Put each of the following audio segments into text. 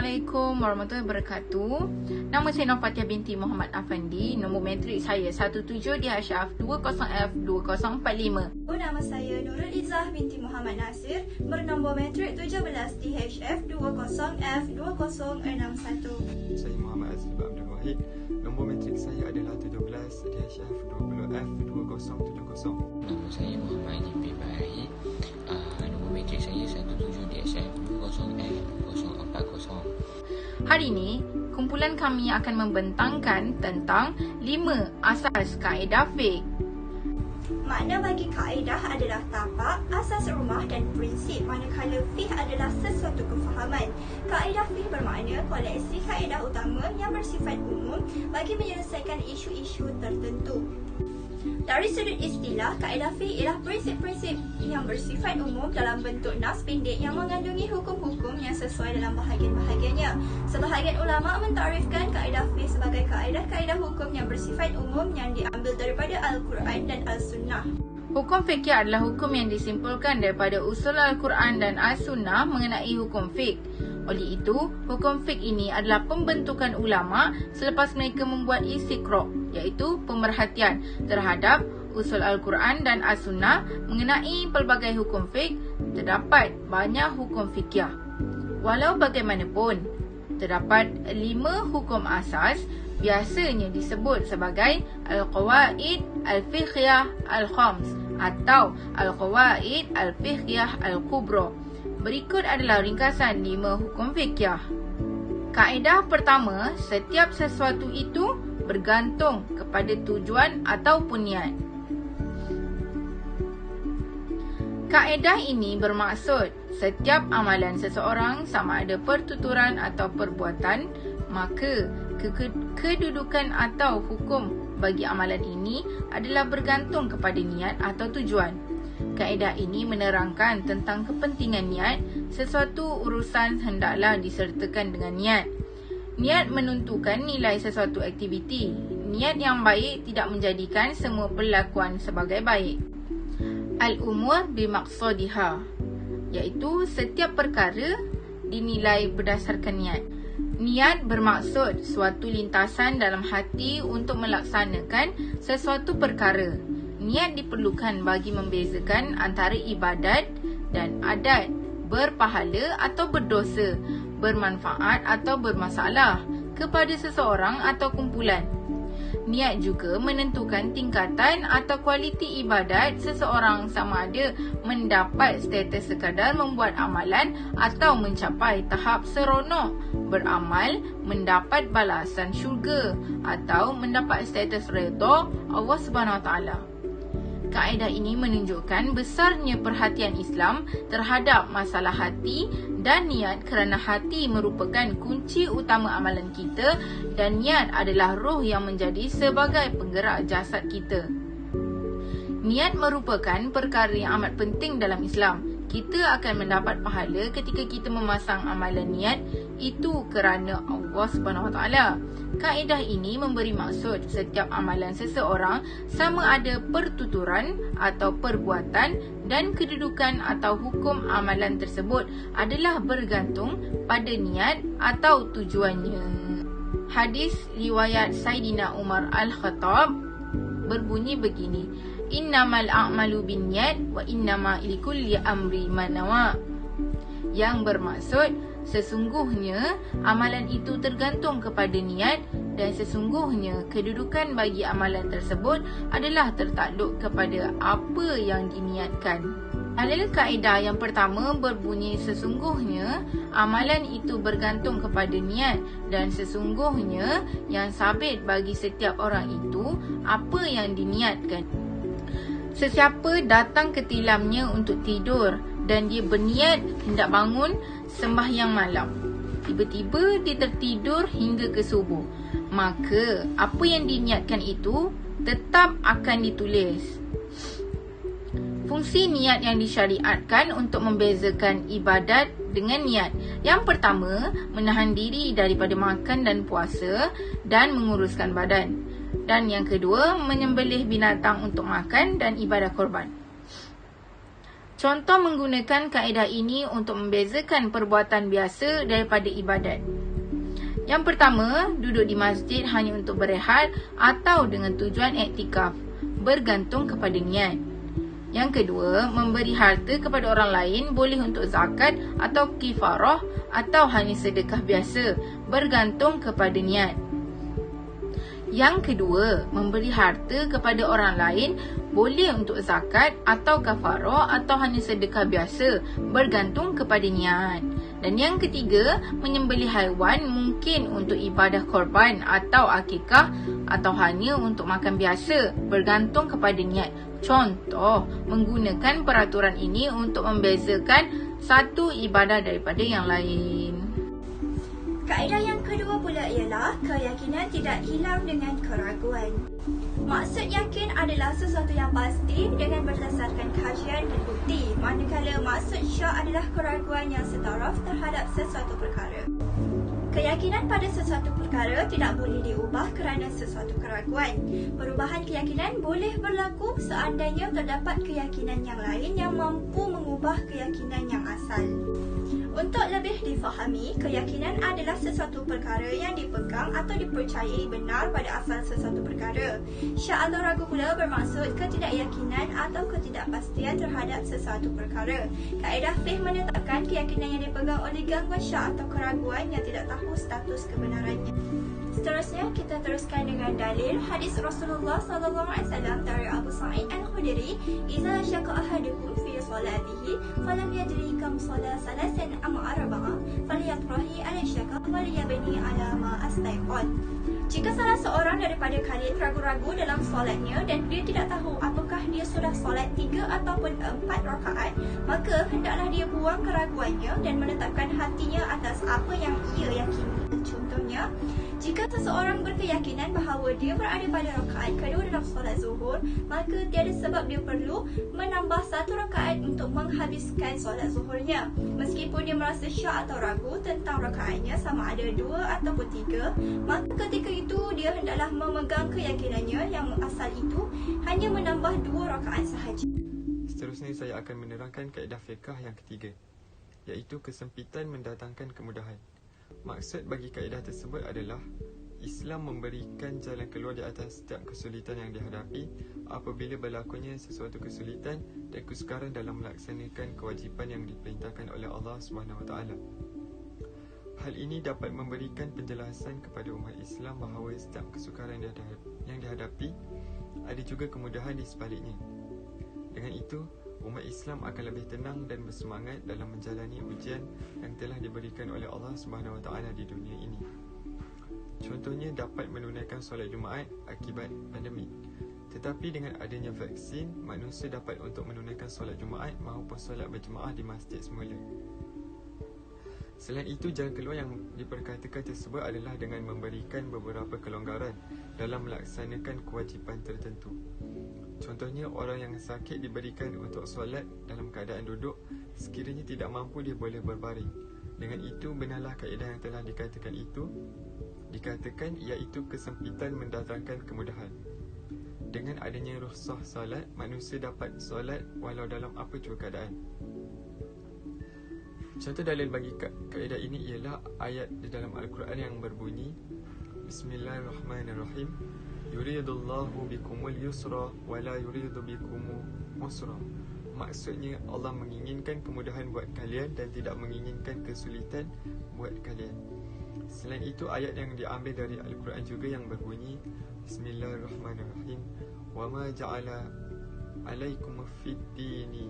Assalamualaikum warahmatullahi wabarakatuh. Nama saya Nafatiah binti Muhammad Afandi. Nombor matrik saya 17 DHF 20F 2045. Nama saya Nurul Izzah binti Muhammad Nasir, bernombor matrik 17 DHF 20F 2061. Saya Muhammad Azli Abdul Wahid. Nombor matrik saya adalah 17 DHF 20F 2070. Nama saya Muhammad Jibril Bahari. Nombor matrik saya 17 DHF 20F 2040. Hari ini, kumpulan kami akan membentangkan tentang 5 asas kaedah fiqh. Makna bagi kaedah adalah tapak, asas rumah dan prinsip, manakala fiqh adalah sesuatu kefahaman. Kaedah fiqh bermakna koleksi kaedah utama yang bersifat umum bagi menyelesaikan isu-isu tertentu. Dari sudut istilah, kaedah fiqh ialah prinsip-prinsip yang bersifat umum dalam bentuk nas pendek yang mengandungi hukum-hukum yang sesuai dalam bahagian-bahagiannya. Sebahagian ulama mentarifkan kaedah fiqh sebagai kaedah-kaedah hukum yang bersifat umum yang diambil daripada Al-Quran dan Al-Sunnah. Hukum fikih adalah hukum yang disimpulkan daripada usul Al-Quran dan As-Sunnah mengenai hukum fiqh. Oleh itu, hukum fiqh ini adalah pembentukan ulama selepas mereka membuat istiqra', iaitu pemerhatian terhadap usul Al-Quran dan As-Sunnah mengenai pelbagai hukum fiqh. Terdapat banyak hukum fiqh. Walau bagaimanapun, terdapat 5 hukum asas biasanya disebut sebagai Al-Qawaid Al-Fiqhiyah Al-Khams atau Al-Qawaid Al-Fiqhiyah Al-Kubra. Berikut adalah ringkasan 5 hukum fiqh. Kaedah pertama, setiap sesuatu itu bergantung kepada tujuan ataupun niat. Kaedah ini bermaksud setiap amalan seseorang sama ada pertuturan atau perbuatan, maka kedudukan atau hukum bagi amalan ini adalah bergantung kepada niat atau tujuan. Kaedah ini menerangkan tentang kepentingan niat. Sesuatu urusan hendaklah disertakan dengan niat. Niat menentukan nilai sesuatu aktiviti. Niat yang baik tidak menjadikan semua perlakuan sebagai baik. Al-umur bimaqsadiha, iaitu setiap perkara dinilai berdasarkan niat. Niat bermaksud suatu lintasan dalam hati untuk melaksanakan sesuatu perkara. Niat diperlukan bagi membezakan antara ibadat dan adat, berpahala atau berdosa, bermanfaat atau bermasalah kepada seseorang atau kumpulan. Niat juga menentukan tingkatan atau kualiti ibadat seseorang, sama ada mendapat status sekadar membuat amalan atau mencapai tahap seronok beramal, mendapat balasan syurga atau mendapat status redha Allah Subhanahu Wa Taala. Kaedah ini menunjukkan besarnya perhatian Islam terhadap masalah hati dan niat, kerana hati merupakan kunci utama amalan kita dan niat adalah roh yang menjadi sebagai penggerak jasad kita. Niat merupakan perkara yang amat penting dalam Islam. Kita akan mendapat pahala ketika kita memasang amalan niat itu kerana Allah Subhanahu Wa Taala. Kaedah ini memberi maksud setiap amalan seseorang sama ada pertuturan atau perbuatan dan kedudukan atau hukum amalan tersebut adalah bergantung pada niat atau tujuannya. Hadis riwayat Saidina Umar Al-Khattab berbunyi begini: Innamal a'malu binniyat wa innama likulli amri ma nawa. Yang bermaksud sesungguhnya amalan itu tergantung kepada niat dan sesungguhnya kedudukan bagi amalan tersebut adalah tertakluk kepada apa yang diniatkan. Dalil kaedah yang pertama berbunyi sesungguhnya amalan itu bergantung kepada niat dan sesungguhnya yang sabit bagi setiap orang itu apa yang diniatkan. Sesiapa datang ke tilamnya untuk tidur dan dia berniat hendak bangun sembahyang malam, tiba-tiba dia tertidur hingga ke subuh, maka apa yang diniatkan itu tetap akan ditulis. Fungsi niat yang disyariatkan untuk membezakan ibadat dengan niat. Yang pertama, menahan diri daripada makan dan puasa dan menguruskan badan. Dan yang kedua, menyembelih binatang untuk makan dan ibadah korban. Contoh menggunakan kaedah ini untuk membezakan perbuatan biasa daripada ibadat. Yang pertama, duduk di masjid hanya untuk berehat atau dengan tujuan iktikaf, bergantung kepada niat. Yang kedua, memberi harta kepada orang lain boleh untuk zakat atau kifarah atau hanya sedekah biasa, bergantung kepada niat. Yang kedua, memberi harta kepada orang lain boleh untuk zakat atau kafarah atau hanya sedekah biasa, bergantung kepada niat. Dan yang ketiga, menyembelih haiwan mungkin untuk ibadah korban atau akikah atau hanya untuk makan biasa, bergantung kepada niat. Contoh, menggunakan peraturan ini untuk membezakan satu ibadah daripada yang lain. Kaedah yang kedua pula ialah keyakinan tidak hilang dengan keraguan. Maksud yakin adalah sesuatu yang pasti dengan berdasarkan kajian dan bukti, manakala maksud syak adalah keraguan yang setaraf terhadap sesuatu perkara. Keyakinan pada sesuatu perkara tidak boleh diubah kerana sesuatu keraguan. Perubahan keyakinan boleh berlaku seandainya terdapat keyakinan yang lain yang mampu mengubah keyakinan yang asal. Untuk lebih difahami, keyakinan adalah sesuatu perkara yang dipegang atau dipercayai benar pada asal sesuatu perkara. Syak atau ragu pula bermaksud ketidakyakinan atau ketidakpastian terhadap sesuatu perkara. Kaedah fiqh menetapkan keyakinan yang dipegang oleh gangguan syak atau keraguan yang tidak tahu status kebenarannya. Seterusnya, kita teruskan dengan dalil hadis Rasulullah SAW dari Abu Sa'id Al-Khudri, "Iza syaka ahadukum fi salatihi falam yadri kam salat salasan am arba'a falyatrahi ala syaka falyabni ala ma astaiqan." Jika salah seorang daripada kalian ragu-ragu dalam solatnya dan dia tidak tahu apakah dia sudah solat 3 ataupun 4 rakaat, maka hendaklah dia buang keraguannya dan menetapkan hatinya atas apa yang ia yakini. Contohnya, jika seseorang berkeyakinan bahawa dia berada pada rakaat kedua dalam solat zuhur, maka tiada sebab dia perlu menambah 1 rakaat untuk menghabiskan solat zuhurnya. Meskipun dia merasa syak atau ragu tentang rakaatnya sama ada 2 ataupun 3, maka ketika itu dia hendaklah memegang keyakinannya yang asal itu hanya menambah 2 rakaat sahaja. Seterusnya saya akan menerangkan kaedah fiqh yang ketiga, iaitu kesempitan mendatangkan kemudahan. Maksud bagi kaedah tersebut adalah Islam memberikan jalan keluar di atas setiap kesulitan yang dihadapi apabila berlakunya sesuatu kesulitan dan kesukaran dalam melaksanakan kewajipan yang diperintahkan oleh Allah SWT. Hal ini dapat memberikan penjelasan kepada umat Islam bahawa setiap kesukaran yang dihadapi ada juga kemudahan di sebaliknya. Dengan itu, umat Islam akan lebih tenang dan bersemangat dalam menjalani ujian yang telah diberikan oleh Allah SWT di dunia ini. Contohnya dapat menunaikan solat Jumaat akibat pandemik. Tetapi dengan adanya vaksin, manusia dapat untuk menunaikan solat Jumaat maupun solat berjemaah di masjid semula. Selain itu, jalan keluar yang diperkatakan tersebut adalah dengan memberikan beberapa kelonggaran dalam melaksanakan kewajipan tertentu. Contohnya, orang yang sakit diberikan untuk solat dalam keadaan duduk, sekiranya tidak mampu dia boleh berbaring. Dengan itu, benarlah kaedah yang telah dikatakan iaitu kesempitan mendatangkan kemudahan. Dengan adanya rukhsah solat, manusia dapat solat walau dalam apa jua keadaan. Contoh dalil bagi kaedah ini ialah ayat di dalam Al-Quran yang berbunyi, Bismillahirrahmanirrahim, yuridullahu bikumul yusra wa la yuridu bikumul usra. Maksudnya, Allah menginginkan kemudahan buat kalian dan tidak menginginkan kesulitan buat kalian. Selain itu, ayat yang diambil dari Al-Quran juga yang berbunyi, Bismillahirrahmanirrahim, wa ma ja'ala alaikum fid dini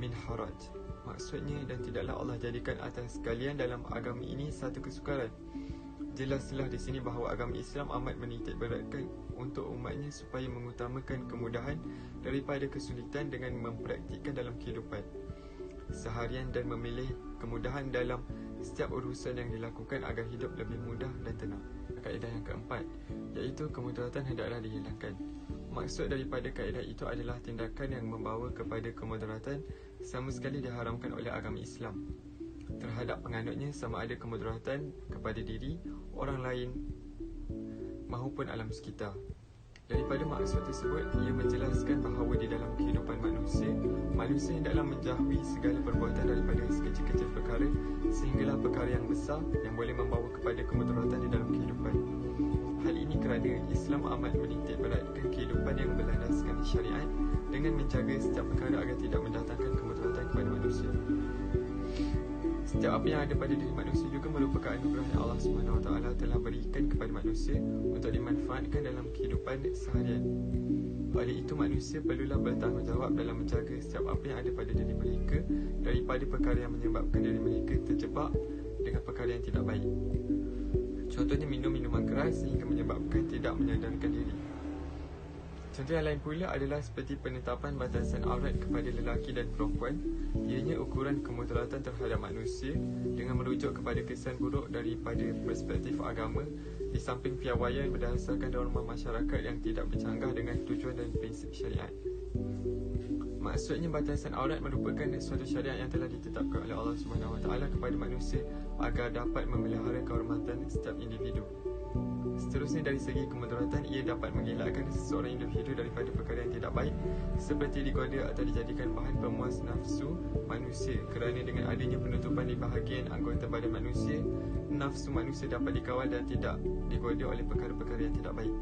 min haraj. Maksudnya, dan tidaklah Allah jadikan atas kalian dalam agama ini satu kesukaran. Jelaslah di sini bahawa agama Islam amat menitik beratkan untuk umatnya supaya mengutamakan kemudahan daripada kesulitan dengan mempraktikkan dalam kehidupan seharian dan memilih kemudahan dalam setiap urusan yang dilakukan agar hidup lebih mudah dan tenang. Kaedah yang keempat, iaitu kemudaratan hendaklah dihilangkan. Maksud daripada kaedah itu adalah tindakan yang membawa kepada kemudaratan sama sekali diharamkan oleh agama Islam terhadap penganutnya, sama ada kemudaratan kepada diri, orang lain maupun alam sekitar. Daripada maksud tersebut, ia menjelaskan bahawa di dalam kehidupan manusia hendaklah menjauhi segala perbuatan daripada sekecil-kecil perkara sehinggalah perkara yang besar yang boleh membawa kepada kemudaratan di dalam kehidupan. Hal ini kerana Islam amat menitik beratkan kehidupan yang berlandaskan syariat dengan menjaga setiap perkara agar tidak mendatangkan kemudaratan kepada manusia. Setiap apa yang ada pada diri manusia juga merupakan anugerah yang Allah SWT telah berikan kepada manusia untuk dimanfaatkan dalam kehidupan seharian. Oleh itu, manusia perlulah bertanggungjawab dalam menjaga setiap apa yang ada pada diri mereka daripada perkara yang menyebabkan diri mereka terjebak dengan perkara yang tidak baik. Contohnya minum minuman keras sehingga menyebabkan tidak menyadarkan diri. Contoh yang lain pula adalah seperti penetapan batasan aurat kepada lelaki dan perempuan, ianya ukuran kemudaratan terhadap manusia dengan merujuk kepada kesan buruk daripada perspektif agama di samping piawaian berdasarkan norma masyarakat yang tidak bercanggah dengan tujuan dan prinsip syariat. Maksudnya batasan aurat merupakan suatu syariat yang telah ditetapkan oleh Allah SWT kepada manusia agar dapat memelihara kehormatan setiap individu. Seterusnya, dari segi kemudaratan, ia dapat mengelakkan seseorang individu daripada perkara yang tidak baik seperti digoda atau dijadikan bahan pemuas nafsu manusia, kerana dengan adanya penutupan di bahagian anggota badan manusia, nafsu manusia dapat dikawal dan tidak digoda oleh perkara-perkara yang tidak baik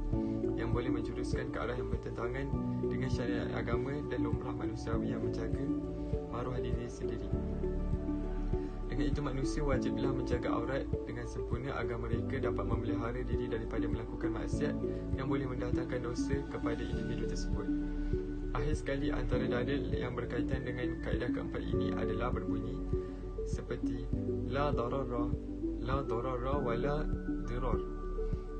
yang boleh menjuruskan ke arah yang bertentangan dengan syariat agama dan lumrah manusiawi yang menjaga maruah diri sendiri. Dengan itu, manusia wajiblah menjaga aurat dengan sempurna agar mereka dapat memelihara diri daripada melakukan maksiat yang boleh mendatangkan dosa kepada individu tersebut. Akhir sekali, antara dalil yang berkaitan dengan kaedah keempat ini adalah berbunyi seperti la darara wa la dirar.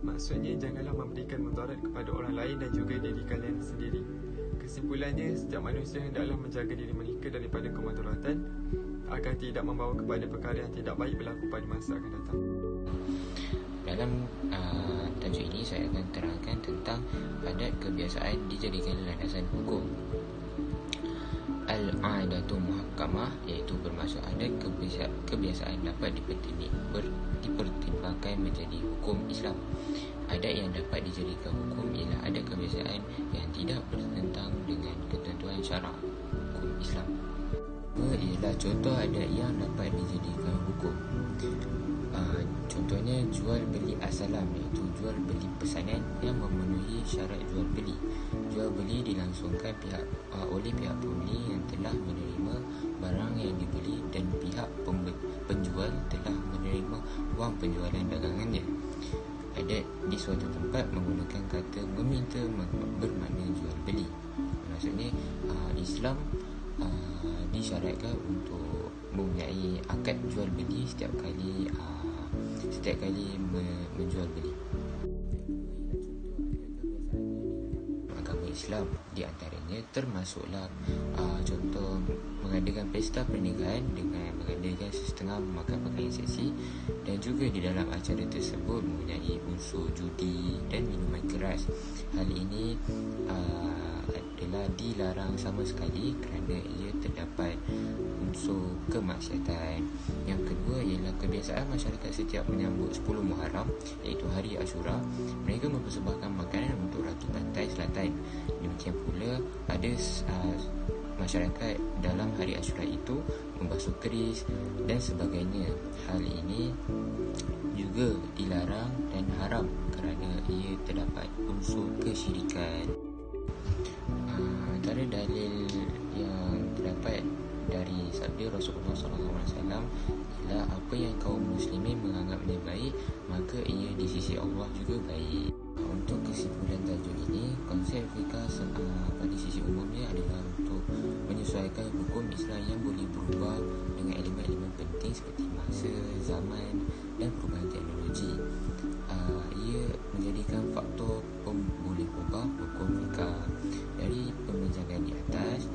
Maksudnya, janganlah memberikan mudarat kepada orang lain dan juga diri kalian sendiri. Kesimpulannya, setiap manusia hendaklah menjaga diri mereka daripada kemudaratan agar tidak membawa kepada perkara yang tidak baik berlaku pada masa akan datang. Dalam tajuk ini saya akan terangkan tentang adat kebiasaan dijadikan landasan hukum. Al-'adatu muhakkamah, iaitu bermaksud adat kebiasaan dapat dipertimbangkan menjadi hukum Islam. Adat yang dapat dijadikan hukum ialah adat kebiasaan yang tidak bertentang dengan ketentuan syarak hukum Islam. Ialah contoh adat yang dapat dijadikan hukum. Contohnya jual beli as-salam, iaitu jual beli pesanan yang memenuhi syarat jual beli. Jual beli dilangsungkan oleh pihak pembeli yang telah menerima barang yang dibeli dan pihak penjual telah menerima wang penjualan dagangannya. Adat di suatu tempat menggunakan kata meminta bermakna jual beli. Maksudnya Islam disyaratkan untuk mempunyai akad jual beli setiap kali menjual beli. Agama Islam di antaranya termasuklah contoh mengadakan pesta pernikahan dengan mengadakan setengah memakan pakaian seksi, dan juga di dalam acara tersebut mempunyai unsur judi dan minuman keras. Hal ini adalah dilarang sama sekali kerana ia terdapat unsur kemaksiatan. Yang kedua ialah kebiasaan masyarakat setiap menyambut 10 Muharram, iaitu hari Ashura, mereka mempersembahkan makanan untuk Ratu Pantai Selatan. Demikian pula ada masyarakat dalam hari Ashura itu membasuh keris dan sebagainya. Hal ini juga dilarang dan haram kerana ia terdapat unsur kesyirikan. Antara dalil yang terdapat dari sabda Rasulullah SAW ialah apa yang kaum muslimin menganggapnya baik, maka ia di sisi Allah juga baik. Untuk kesimpulan tajuk ini, konsep fikah pada sisi umumnya adalah untuk menyesuaikan hukum Islam yang boleh berubah dengan elemen-elemen penting seperti masa, zaman dan perubahan teknologi. Ia menjadikan faktor boleh ubah hukum fikah. Dari pembincangan di atas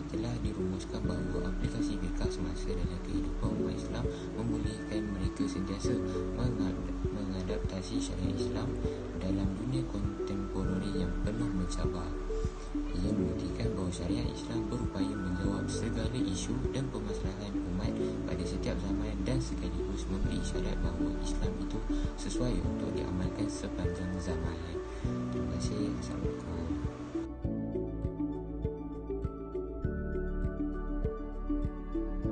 telah dirumuskan bahawa aplikasi fikah semasa dalam kehidupan umat Islam membolehkan mereka sentiasa mengadaptasi syariat Islam dalam dunia kontemporari yang penuh mencabar. Ia membuktikan bahawa syariat Islam berupaya menjawab segala isu dan permasalahan umat pada setiap zaman dan sekaligus memberi isyarat bahawa Islam itu sesuai untuk diamalkan sepanjang zaman. Terima kasih. Assalamualaikum.